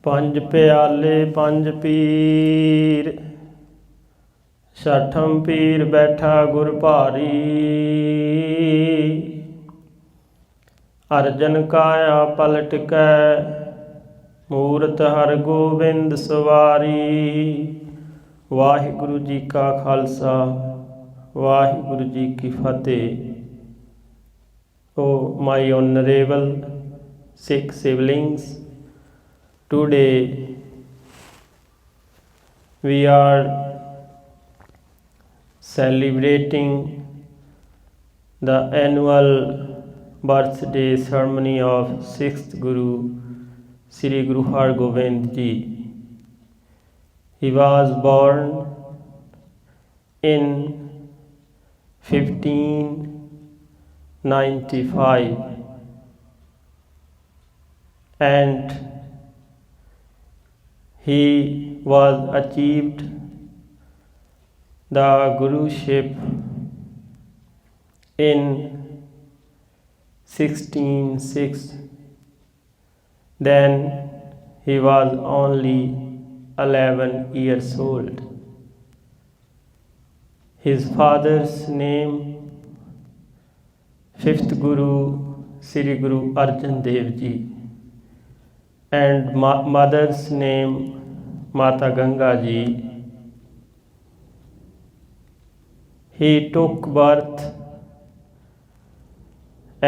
पंज प्याले पंज पीर, छठम पीर बैठा गुर भारी। अर्जन काया पलट कै, मूरत हर गोबिंद सवारी। वाहिगुरु जी का खालसा, वाहिगुरु जी की फतेह। O my honorable Sikh siblings, today we are celebrating the annual birthday ceremony of 6th Guru Sri Guru Har Gobind Ji. He was born in 1595 and he was achieved the guruship in 1606. Then he was only 11 years old. His father's name, 5th Guru Sri Guru Arjan Dev Ji, and mother's name Mata Ganga Ji. He took birth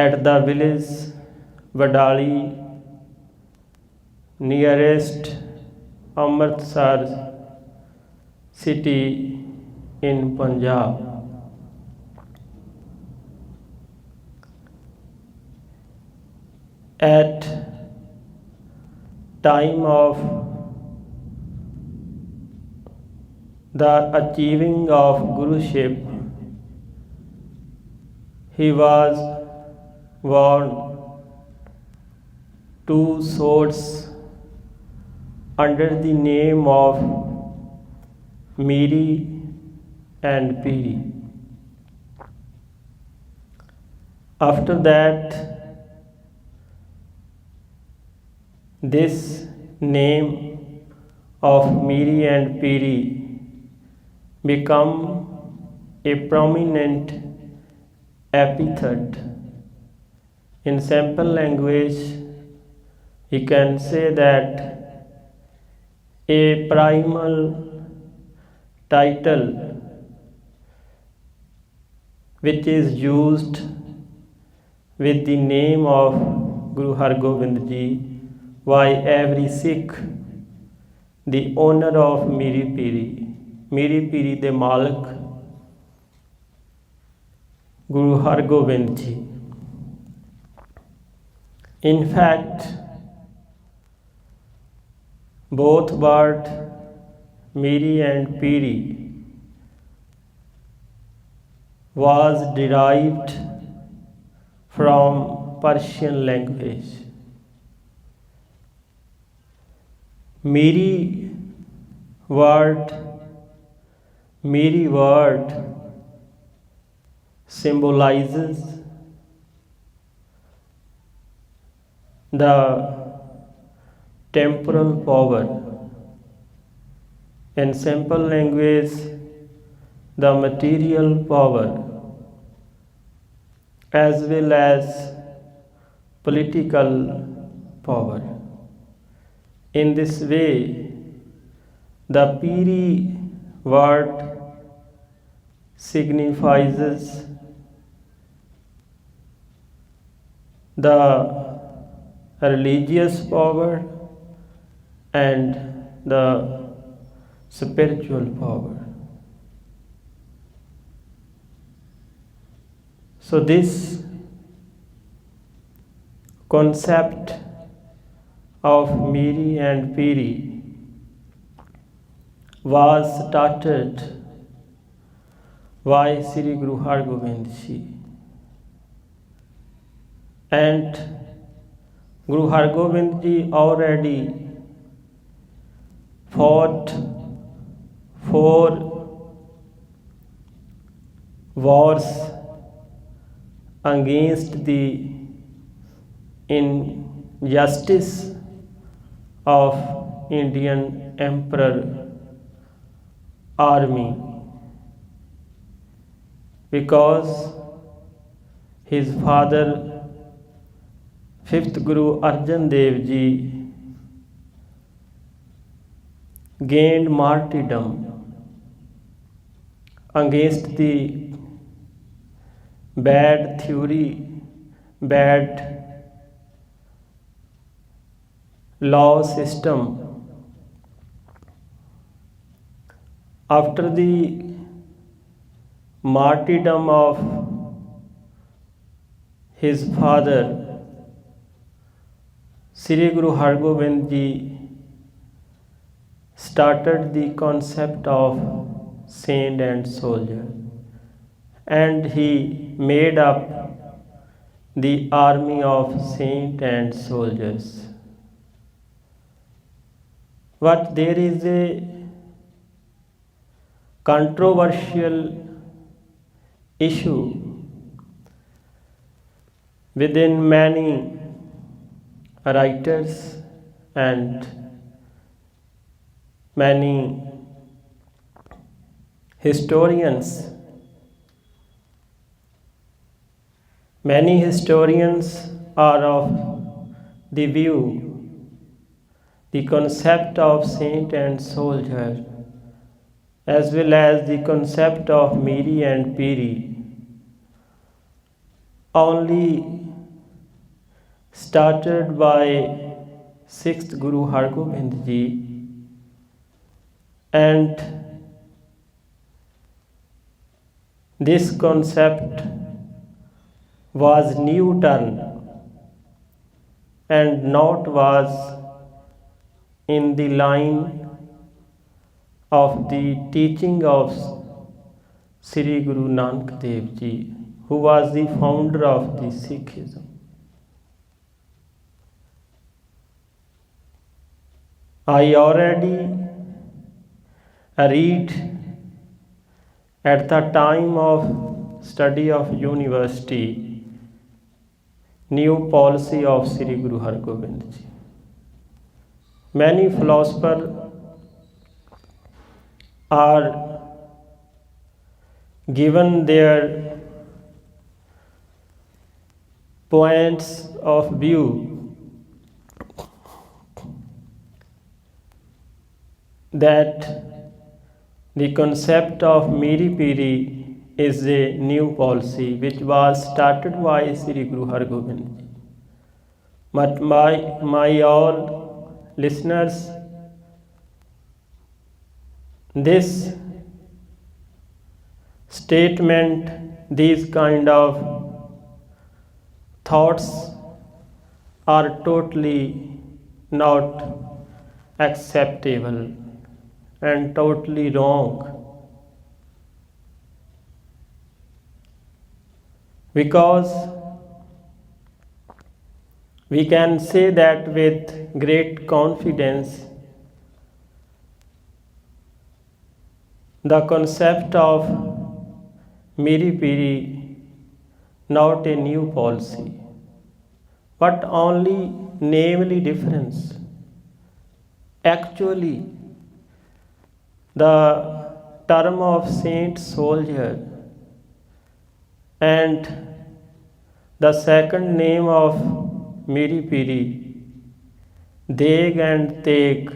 at the village Vadali, nearest Amritsar city in Punjab. At time of the achieving of guruship, he was worn two swords under the name of Miri and Piri. After that, this name of Miri and Piri become a prominent epithet. In simple language, you can say that a primal title which is used with the name of Guru Har Gobind Ji by every Sikh, the owner of Miri Piri, Miri Piri de Malik, Guru Har Gobind Ji. In fact, both word Miri and Piri was derived from Persian language. Miri word symbolizes the temporal power. In simple language, the material power as well as political power. In this way, the Piri word signifies the religious power and the spiritual power. So this concept of Miri and Piri was started by Sri Guru Har Gobind Ji, and Guru Har Gobind Ji already fought 4 wars against the injustice of Indian Emperor army, because his father, 5th Guru Arjan Dev Ji, gained martyrdom against the bad theory, bad law system. After the martyrdom of his father, Sri Guru Hargobind Ji started the concept of saint and soldier, and he made up the army of saint and soldiers. But there is a controversial issue within many writers and many historians. Many historians are of the view the concept of saint and soldier, as well as the concept of Miri and Piri, only started by 6th Guru Hargobind Ji, and this concept was new turn and not was in the line of the teaching of Sri Guru Nanak Dev Ji, who was the founder of the Sikhism. I already read at the time of study of university new policy of Sri Guru Hargobind Ji. Many philosophers are given their points of view that the concept of Miri Piri is a new policy which was started by Sri Guru Hargobind Ji. But my all listeners, this statement, these kind of thoughts are totally not acceptable and totally wrong, because we can say that with great confidence the concept of Miri Piri not a new policy, but only namely difference. Actually, the term of saint soldier and the second name of Miri Piri, Deg and Teg,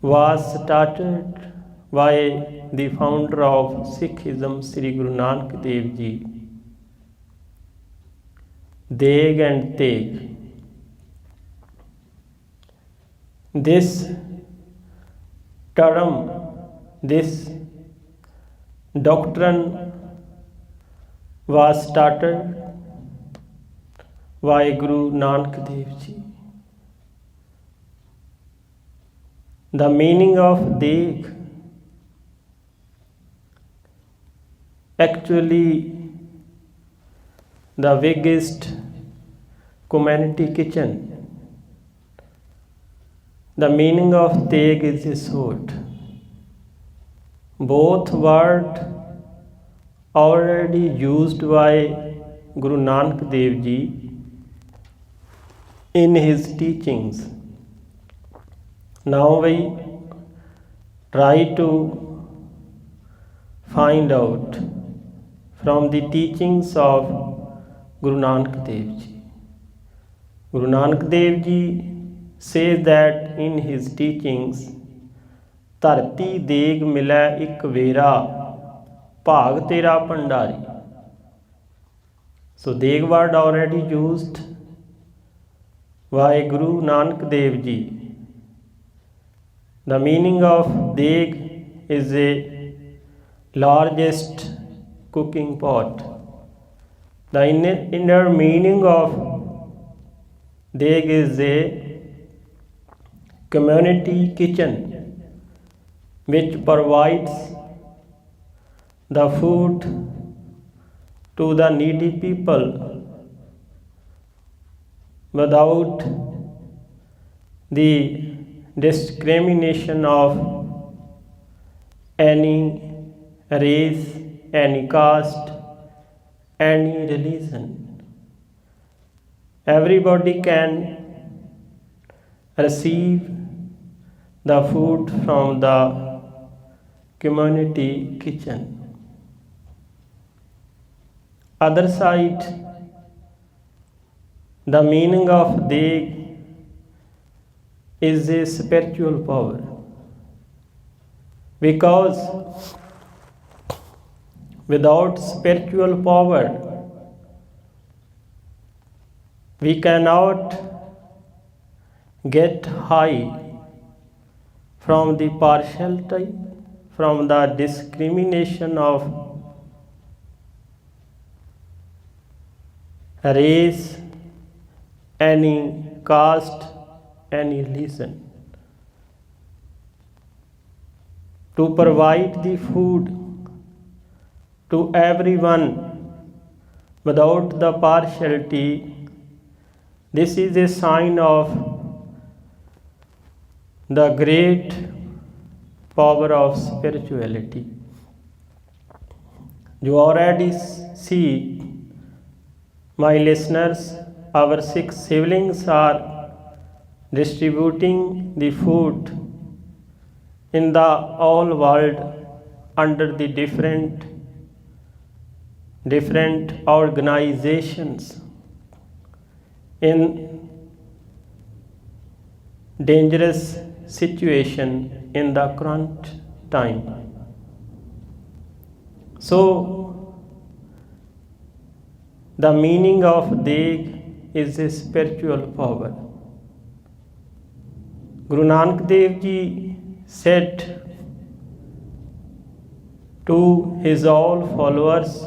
was started by the founder of Sikhism, Sri Guru Nanak Dev Ji. Deg and Teg. This term, this doctrine was started by Guru Nanak Dev Ji. The meaning of Deg actually the biggest community kitchen. The meaning of Teg is a sword. Both words already used by Guru Nanak Dev Ji in his teachings. Now we try to find out from the teachings of Guru Nanak Dev Ji. Guru Nanak Dev Ji says that in his teachings, ਧਰਤੀ ਦੇਗ ਮਿਲੈ ਇੱਕ vera ਭਾਗ ਤੇਰਾ Bhandari. So Deg word already used by Guru Nanak Dev Ji. The meaning of Deg is a largest cooking pot. The inner meaning of Deg is a community kitchen which provides the food to the needy people without the discrimination of any race, any caste, any religion. Everybody can receive the food from the community kitchen. Other side, the meaning of Deg is a spiritual power, because without spiritual power we cannot get high from the partiality, from the discrimination of race, any caste, any religion. To provide the food to everyone without the partiality, this is a sign of the great power of spirituality. You already see, my listeners, our 6 siblings are distributing the food in the whole world under the different organizations in dangerous situation in the current time. So the meaning of Deg is a spiritual power. Guru Nanak Dev Ji said to his all followers,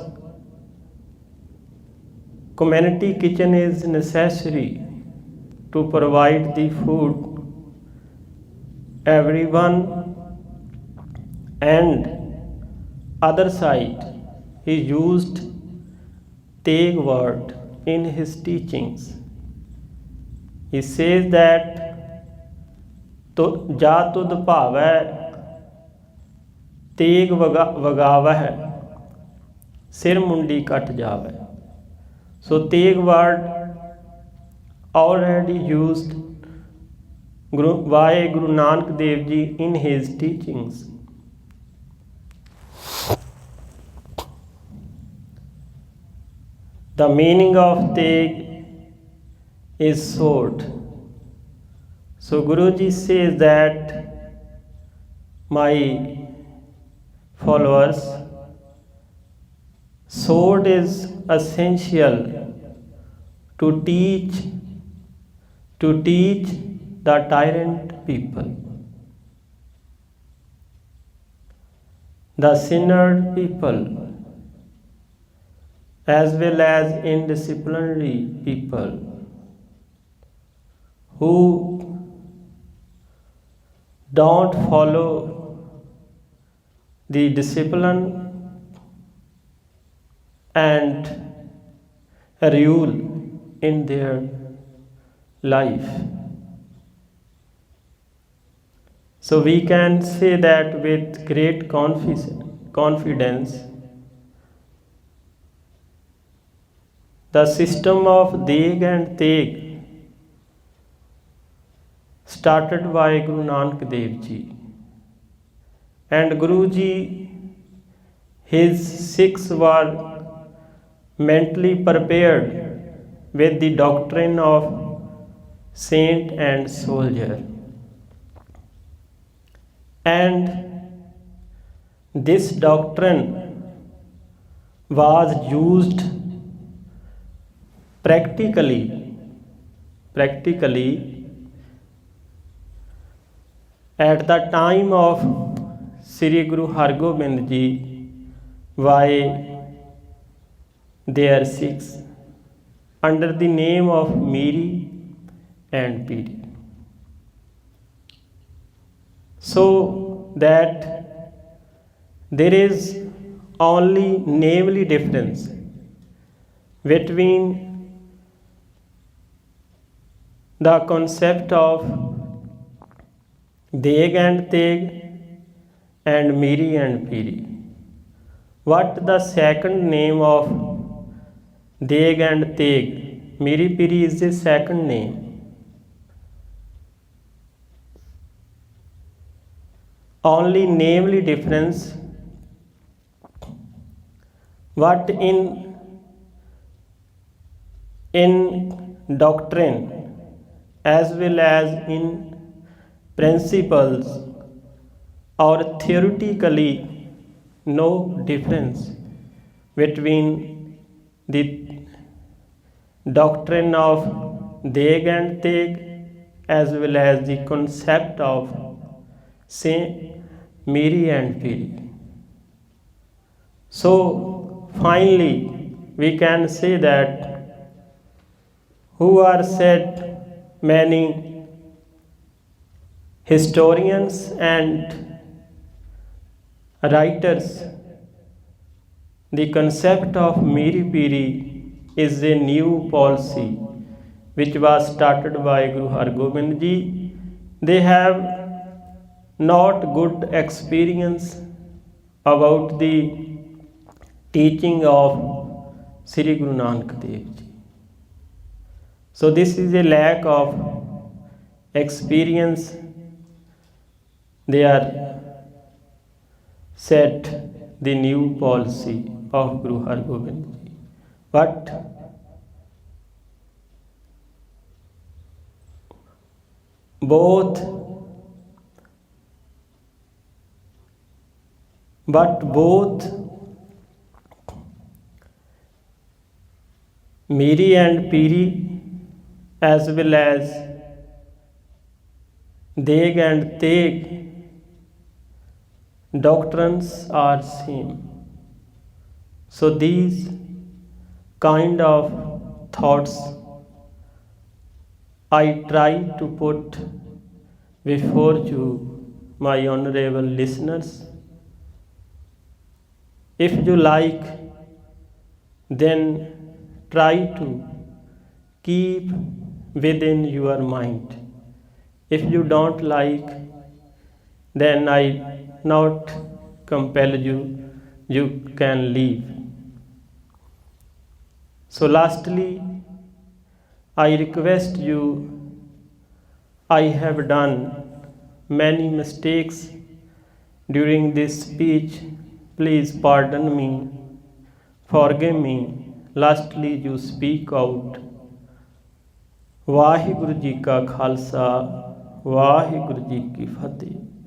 community kitchen is necessary to provide the food everyone. And other side, he used Deg word in his teachings. He says that जा तुद भावै तेग वगावह सिर मुंडी cut जावै. So Deg word already used by Guru Nanak Dev Ji in his teachings. The meaning of Deg is sword. So Guruji says that, my followers, sword is essential to teach the tyrant people, the sinner people, as well as indisciplinary people who don't follow the discipline and rule in their life. So we can say that with great confidence, the system of Deg and Teg started by Guru Nanak Dev Ji. And Guru Ji, his Sikhs were mentally prepared with the doctrine of saint and soldier. And this doctrine was used practically at the time of Sri Guru Hargobind Ji by their Sikhs under the name of Miri and Piri. So that there is only namely difference between the concept of Deg and Teg and Miri and Piri. What the second name of Deg and Teg, Miri Piri is the second name. Only namely difference. What in doctrine as well as in principles or theoretically no difference between the doctrine of Deg and Teg as well as the concept of Saint Miri and Piri. So finally we can say that who are said many historians and writers, the concept of Miri Piri is a new policy which was started by Guru Hargobind Ji. They have not good experience about the teaching of Sri Guru Nanak Dev Ji. So this is a lack of experience. They are set the new policy of Guru Hargobind Ji. But both Miri and Piri as well as Deg and Teg doctrines are same. So these kind of thoughts I try to put before you, my honorable listeners. If you like, then try to keep within your mind. If you don't like, then I not compel you, you can leave. So lastly, I request you, I have done many mistakes during this speech. Please pardon me, forgive me. Lastly, you speak out. Waheguru ji का खालसा, वाहिगुरु जी की फतेह।